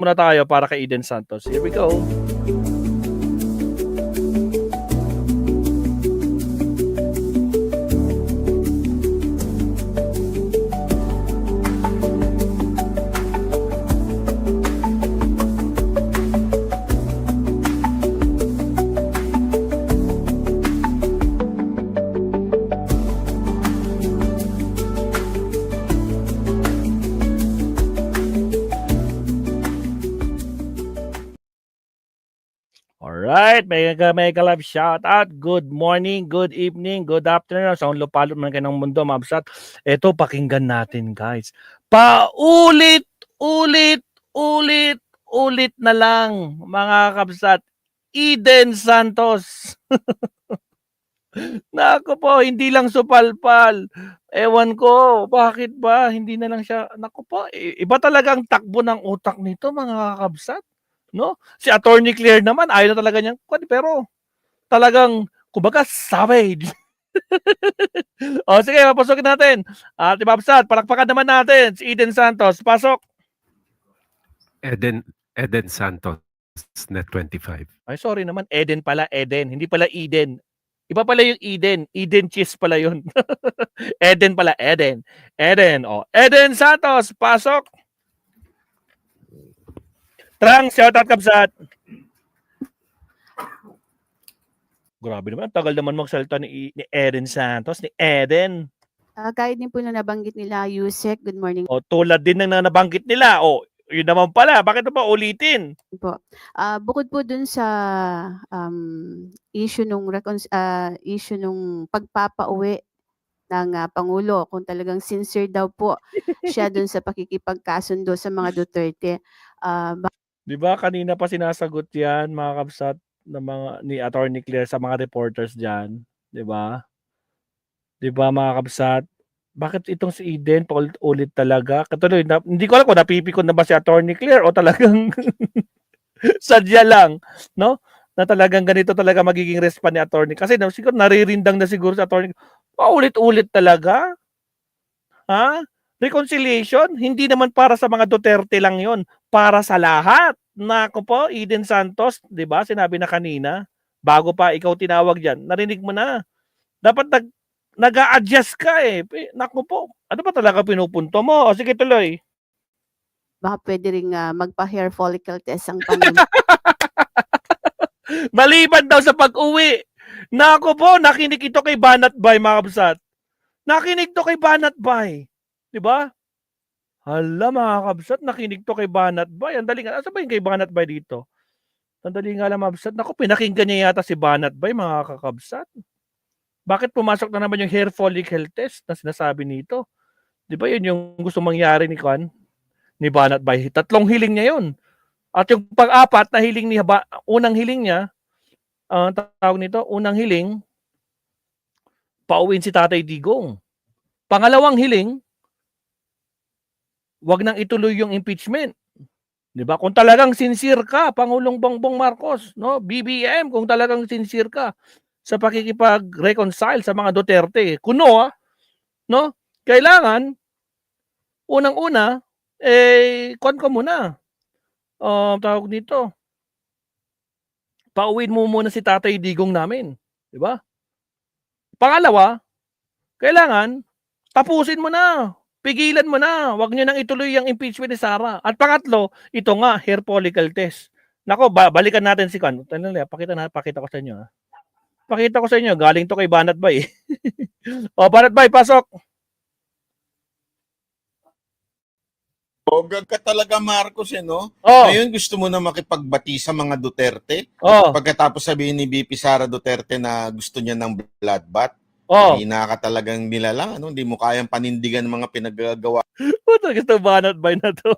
muna tayo para kay Eden Santos. Here we go. Alright, mega love shout out. Good morning, good evening, good afternoon. Sa lupalot man kayo ng mundo, mabsat. Ito, pakinggan natin, guys. Paulit na lang, mga kabsat. Eden Santos. Nako po, hindi lang supalpal. Ewan ko, bakit ba? Hindi na lang siya, nako po, iba talaga ang takbo ng utak nito, mga kabsat. No? Si Attorney Claire naman, ayaw na talaga niyang, pero talagang, kumbaga, savage. O sige, papasokin natin. At ibabsat, palakpakan naman natin si Eden Santos. Pasok. Eden Santos, net 25. Ay, sorry naman. Eden pala, Eden. Hindi pala Eden. Iba pala yung Eden. Eden cheese pala yun. Eden pala, Eden. Eden, o. Eden Santos, pasok. Trang, shout out kabsat. Grabe naman, tagal naman magsalita ni Eden Santos, ni Eden. Kahit din po na nabanggit nila, Yusek, good morning O, tulad din ng nabanggit nila. O, yun naman pala. Bakit pa ulitin? po. Bukod po dun sa issue nung pagpapauwi ng Pangulo, kung talagang sincere daw po siya dun sa pakikipagkasundo sa mga Duterte. Di ba kanina pa sinasagot yan, mga kabsat, ng mga, ni Attorney Claire sa mga reporters dyan? Di ba? Di ba, mga kabsat? Bakit itong si Eden paulit talaga? Katuloy, hindi ko alam kung napipikon na ba si Attorney Claire o talagang sadya lang, no? Na talagang ganito talaga magiging response ni Attorney. Kasi siguro naririndang na siguro si Attorney. Paulit-ulit talaga? Ha? Reconciliation? Hindi naman para sa mga Duterte lang yon, para sa lahat. Nako po, Eden Santos, di ba? Sinabi na kanina, bago pa ikaw tinawag dyan, narinig mo na. Dapat nag-a-adjust ka eh. Naku po, ano ba talaga pinupunto mo? O sige, tuloy. Baka pwede rin magpa-hair follicle test ang Pangulo. Maliban daw sa pag-uwi. Naku po, nakinig ito kay Banat Bay, mga kabsat. Nakinig to kay Banat Bay. Diba? Hala, mga kabsat, nakinig to kay Banat Bay. Ang dali nga, asa ba yung kay Banat Bay dito? Ang dali nga lang, mga kabsat. Naku, pinakinggan niya yata si Banat Bay, mga kakabsat. Bakit pumasok na naman yung hair follicle test na sinasabi nito? Di ba yun yung gusto mangyari ni Kwan? Ni Banat Bay. 3 hiling niya yun. At yung pang-apat na hiling niya, unang hiling niya, tawag nito, unang hiling, pauwiin si Tatay Digong. Pangalawang hiling, wag nang ituloy yung impeachment. 'Di ba? Kung talagang sincere ka, Pangulong Bongbong Marcos, no? BBM, kung talagang sincere ka sa pakikipag-reconcile sa mga Duterte, kuno, no? Kailangan unang-una kon ko muna. Tawag dito. Pauwiin mo muna si Tatay Digong namin, 'di ba? Pangalawa, kailangan tapusin mo na. Pigilan mo na. Huwag niyo nang ituloy ang impeachment ni Sara. At pangatlo, ito nga, hair follicle test. Nako, balikan natin si Kwan. Pakita ko sa inyo. Pakita ko sa inyo. Galing to kay Banat Bay. O, Banat Bay, pasok. Bogag ka talaga, Marcos, no? Oh. Ngayon gusto mo na makipagbati sa mga Duterte? Oh. Pagkatapos sabihin ni VP Sara Duterte na gusto niya ng bloodbath? Oh. Hindi na ka talagang nilalang, ano? Hindi mo kayang panindigan ng mga pinagagawa. Puta, gusto Banat Bay na to.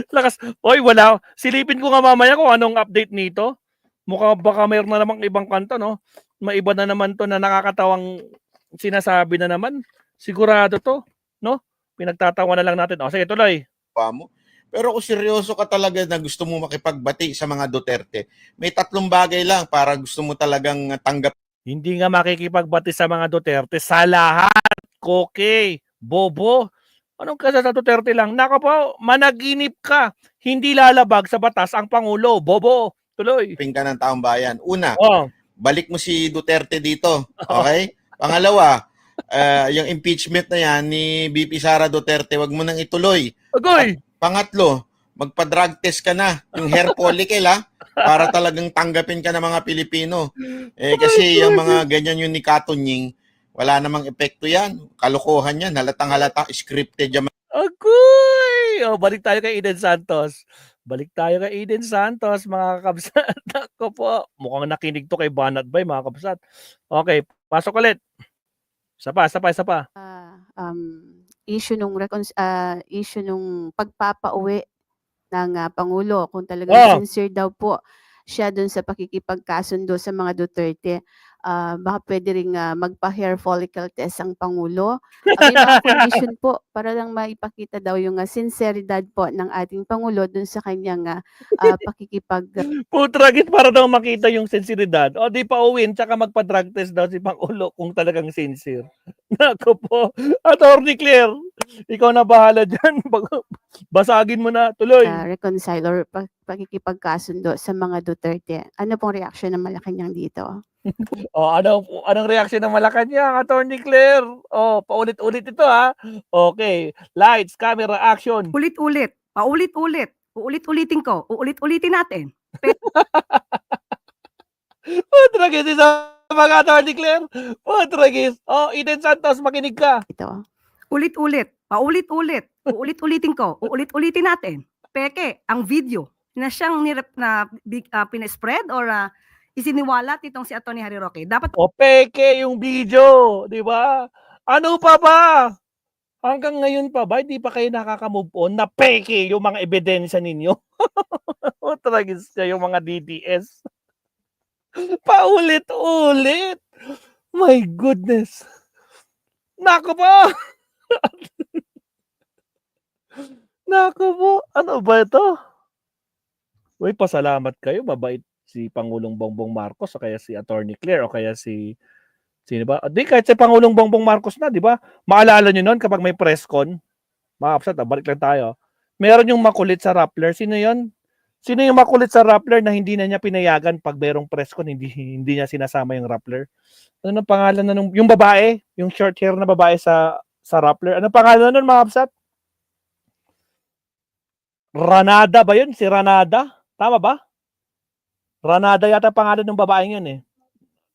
Lakas. Oy, wala. Silipin ko nga mamaya kung anong update nito. Mukhang baka mayroon na namang ibang kanta, no? Maiba na naman to na nakakatawang sinasabi na naman. Sigurado to, no? Pinagtatawa na lang natin. O, sige, tuloy. Mo. Pero kung seryoso ka talaga na gusto mo makipagbati sa mga Duterte, may 3 bagay lang para gusto mo talagang tanggap. Hindi nga makikipagbati sa mga Duterte. Sa lahat, koke, bobo, Anong kasa sa Duterte lang? Nako po, managinip ka. Hindi lalabag sa batas ang Pangulo. Bobo. Tuloy. ka ng taong bayan. Una, Oh. balik mo si Duterte dito. Okay? Pangalawa, yung impeachment na yan ni VP Sara Duterte, wag mo nang ituloy. Agoy. Pangatlo, magpa-drug test ka na. Yung hair follicle, ha? Para talagang tanggapin ka ng mga Pilipino. Kasi yung mga ganyan yung ni Katunying, wala namang epekto yan. Kalokohan yan. Halatang-halata, scripted yan. Agoy. Oh, balik tayo kay Eden Santos. Balik tayo kay Eden Santos, mga kabsat. Ako po. Mukhang nakinig to kay Banat Bay, mga kabsat. Okay, pasok ulit. Isa pa. Issue nung pagpapauwi ng Pangulo kung talagang sincere daw po siya dun sa pakikipagkasundo sa mga Duterte. Baka pwede ring magpa-hair follicle test ang Pangulo. May mga condition po para lang maipakita daw yung sinseridad po ng ating Pangulo dun sa kanyang Putragit para daw makita yung sinseridad. O di pa uwin, tsaka magpa-drug test daw si Pangulo kung talagang sincere. Nako po. Attorney Claire, ikaw na bahala dyan. Basagin mo na. Tuloy. reconcile or pakikipagkasundo sa mga Duterte. Ano pong reaction ng Malacanang dito? O, anong reaction ng Malacanang, Attorney Claire? O, paulit-ulit ito ha. Okay. Lights, camera, action. Ulit-ulit, paulit-ulit, uulit-ulitin ko, uulit-ulitin natin. Putragis, isa mga Attorney Claire. Putragis. O, Eden Santos, makinig ka. Ito. Ulit-ulit, paulit-ulit, uulit-ulitin ko, uulit-ulitin natin. Peke, ang video na siyang pinespread or isiniwalat itong si Atty. Harry Roque. Dapat O, peke yung video. Di ba? Ano pa ba? Hanggang ngayon pa ba, hindi pa kayo nakaka-move on na peke yung mga ebidensya ninyo? Putragis siya yung mga DDS. Paulit-ulit. My goodness. Nako po. Nako po. Ano ba ito? Uy, pasalamat kayo. Mabait si Pangulong Bongbong Marcos o kaya si Attorney Claire o kaya sino ba? Di kahit si Pangulong Bongbong Marcos na, di ba? Maalala nyo noon kapag may press con, mga kapsat, balik lang tayo. Meron yung makulit sa Rappler. Sino yon? Sino yung makulit sa Rappler na hindi na niya pinayagan pag merong press con, hindi niya sinasama yung Rappler? Ano ang pangalan na nung yung babae, yung short hair na babae sa Rappler? Ano pangalan nun, mga kapsat? Ranada ba yun? Si Ranada? Tama ba? Ranada yata pangalan ng babaeng yun eh.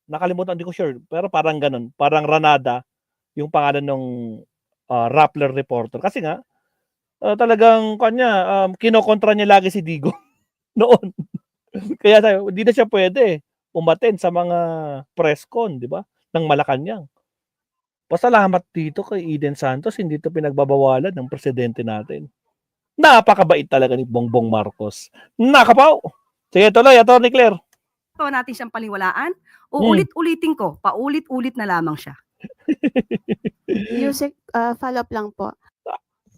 Nakalimutan, hindi ko sure. Pero parang ganun. Parang Ranada yung pangalan ng Rappler reporter. Kasi nga, talagang kinokontra niya lagi si Digo noon. Kaya hindi na siya pwede umaten sa mga press con, di ba? Ng Malacanang. Pasalamat dito kay Eden Santos, hindi ito pinagbabawalan ng presidente natin. Napakabait talaga ni Bongbong Marcos. Nakapaw! Sige, tuloy, Attorney Claire. natin siyang paniwalaan, uulit-ulitin ko, paulit-ulit na lamang siya. Yusek, follow up lang po.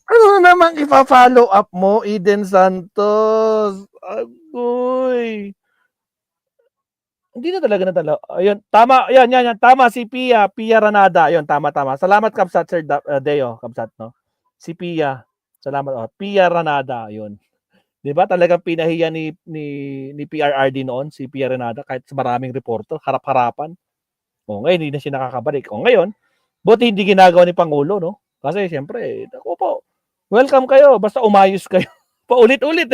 Ano namang ipa-follow up mo, Eden Santos? Agoy. Hindi na talaga. Ayun, tama. Yan. Tama si Pia Ranada. Ayun, tama. Salamat, Kapsat, Sir Deo, Kapsat, no? Si Pia. Salamat. Pia Ranada, ayun. 'Di ba? Talagang pinahiya ni PRRD noon, si Pia Ranada, kahit sa maraming reporter, harap-harapan. Ngayon, hindi na siya nakakabalik. Ngayon, buti hindi ginagawa ni Pangulo, no? Kasi siyempre, ako po, welcome kayo, basta umayos kayo. Paulit-ulit.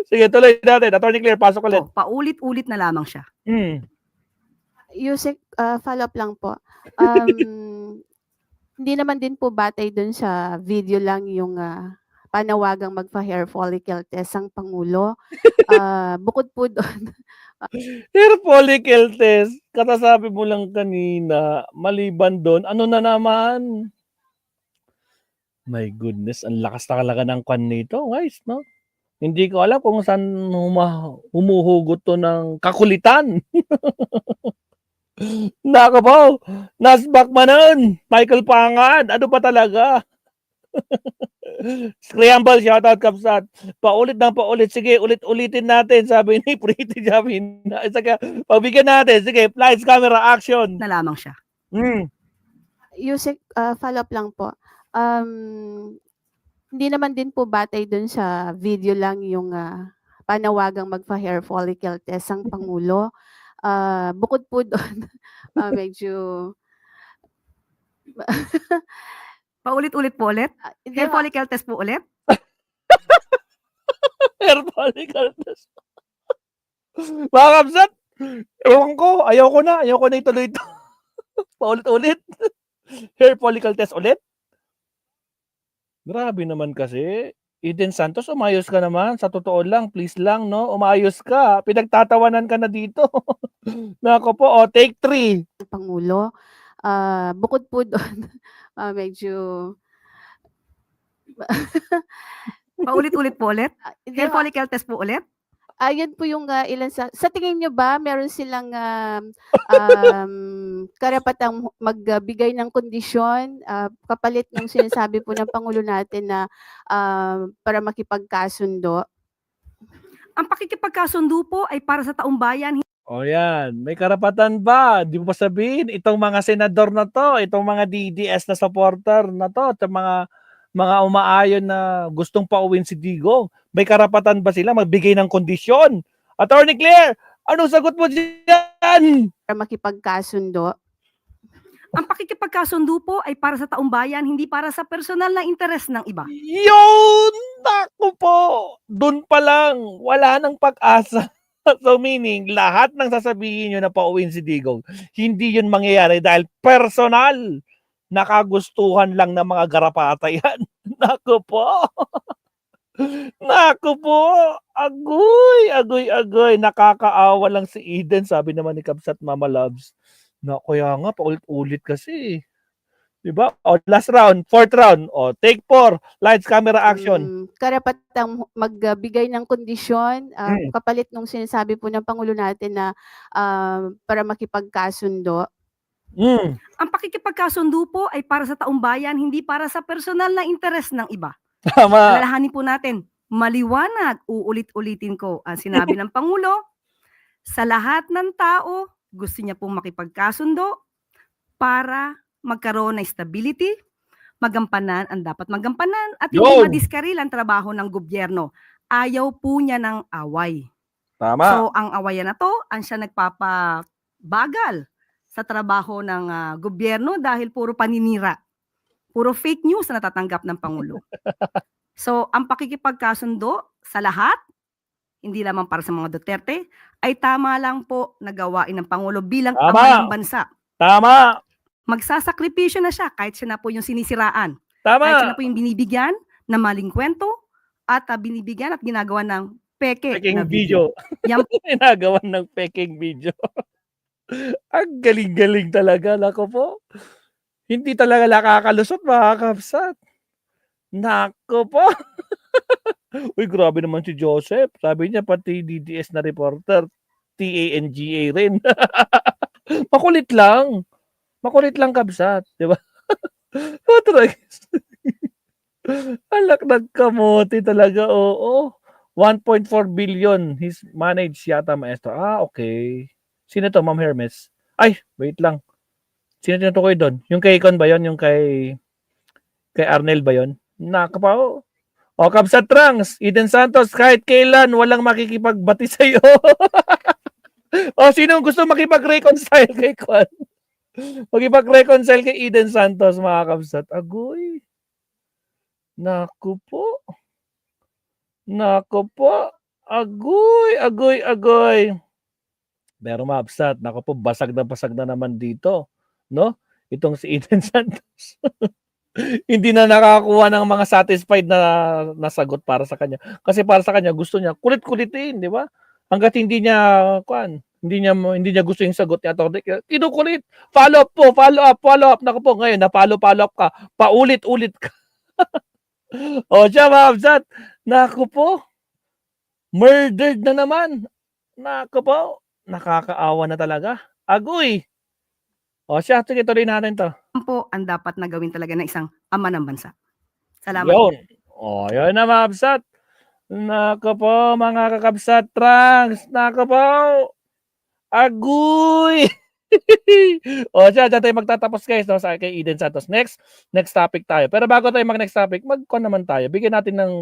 Sige, tuloy natin. Attorney Claire, pasok ulit. Paulit-ulit na lamang siya. Yusek, follow up lang po. Hindi naman din po batay dun sa video lang yung panawagang magpa-hair follicle test ang Pangulo. Bukod po doon. Hair follicle test, katasabi mo lang kanina, maliban doon, ano na naman? My goodness, ang lakas talaga ng kwan nito, guys, no? Hindi ko alam kung saan humuhugot to ng kakulitan. Nako po, Nasbak Manon, Michael Pangad, ano pa talaga? Scramble, shoutout Kapsat. Paulit. Sige, ulit-ulitin natin, sabi ni Pretty Jamina. Saka, pagbigyan natin. Sige, lights, camera, action. Na lamang siya. Yusek, follow up lang po. Hindi naman din po batay dun sa video lang yung panawagang magpa-hair follicle test ang Pangulo. Bukod po doon, medyo Paulit-ulit po ulit? hindi Hair ma- follicle test po ulit? Hair follicle test. Mga kabsat, ewan ko, ayoko na ituloy ito. Paulit-ulit. Hair follicle test ulit. Grabe naman kasi. Eden Santos, umayos ka naman. Sa totoo lang, please lang, no? Umayos ka. Pinagtatawanan ka na dito. Nako po, take 3. ang Pangulo. Bukod po doon, medyo Paulit-ulit po ulit? hindi Hair ma- follicle test po ulit? Yun po yung ilan sa tingin nyo ba meron silang karapatang magbigay ng kondisyon kapalit ng sinasabi po ng Pangulo natin na para makipagkasundo? Ang pakikipagkasundo po ay para sa taong bayan. O yan, may karapatan ba? Di mo pa sabihin, itong mga senador na to, itong mga DDS na supporter na to, at mga umaayon na gustong pauwin si Digong, may karapatan ba sila magbigay ng kondisyon? Attorney Claire, anong sagot mo diyan? Para makipagkasundo? Ang pakikipagkasundo po ay para sa taong bayan, hindi para sa personal na interes ng iba. Yun! Naku po! Doon pa lang, wala nang pag-asa. So meaning, lahat ng sasabihin nyo na pauwin si Digong, hindi yun mangyayari dahil personal. Nakagustuhan lang ng mga garapata yan. Naku po! Naku po! Agoy! Nakakaawa lang si Eden, sabi naman ni Kabsat Mama Loves. Na kaya nga, paulit-ulit kasi. Diba? O, last round, 4th round. O, take 4. Lights, camera, action. Karapatang magbigay ng kondisyon kapalit nung sinasabi po ng Pangulo natin na para makipagkasundo. Ang pakikipagkasundo po ay para sa taong bayan, hindi para sa personal na interes ng iba. Tama. Alalahanin po natin, maliwanag, uulit-ulitin ko ang sinabi ng Pangulo, sa lahat ng tao, gusto niya pong makipagkasundo para magkaroon ng stability, magampanan ang dapat magampanan at hindi Yun. madiskaril ang trabaho ng gobyerno. Ayaw po niya ng away. Tama. So ang awayan na to, ang siya nagpapabagal sa trabaho ng gobyerno dahil puro paninira. Puro fake news na natatanggap ng Pangulo. So ang pakikipagkasundo sa lahat, hindi lamang para sa mga Duterte, ay tama lang po na gawain ng Pangulo bilang Tama. ama ng bansa. Tama. Magsasakripisyo na siya kahit siya na po yung sinisiraan. Tama. Kahit siya na po yung binibigyan ng maling kwento at binibigyan at ginagawa ng peke Peking na video. video. Yan Ginagawa ng peking video. Ang galing-galing talaga. Nako po. Hindi talaga nakakalusot, mga Kabsat. Nako po. Uy, grabe naman si Joseph. Sabi niya, pati DDS na reporter, TANGA rin. Makulit lang. Makulit lang, Kabsat. Di ba? Alak ng kamote talaga, oo. 1.4 billion his managed yata, maestro. Okay. Sino to, Ma'am Hermes? Ay, wait lang. Sino tinutukoy doon? Yung kay Icon ba yun? Yung kay Arnel ba yun? Nakapa, oh. O, Kabsat Trangs, Eden Santos, kahit kailan, walang makikipagbati sa'yo. O, sino gusto makipag-reconcile kay Kwan? Makipag-reconcile kay Eden Santos, mga Kabsat. Agoy. Naku po. Naku po. Agoy. Pero Mabsat, naku po, basag na naman dito. No? Itong si Eden Santos. Hindi na nakakuha ng mga satisfied na sagot para sa kanya. Kasi para sa kanya, gusto niya kulit-kulitin, di ba? Hanggat hindi niya gusto yung sagot niya, kinukulit. Follow up. Naku po, ngayon, na-follow up ka. Paulit-ulit ka. O siya, Mabsat. Naku po. Murdered na naman. Naku po. Nakakaawa na talaga. Agoy. O siya, sige, tuloy natin to. po ang dapat na gawin talaga ng isang ama ng bansa. Salamat. Yun. O, yun na, Mabsat. Naku po, mga kakabsat Trangs. Naku po. Agoy. O siya, dyan tayo magtatapos guys no, sa kay Eden Santos. Next topic tayo. Pero bago tayo mag-next topic, mag-con naman tayo. Bigyan natin ng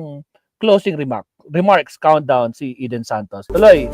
closing remarks, countdown si Eden Santos. Tuloy.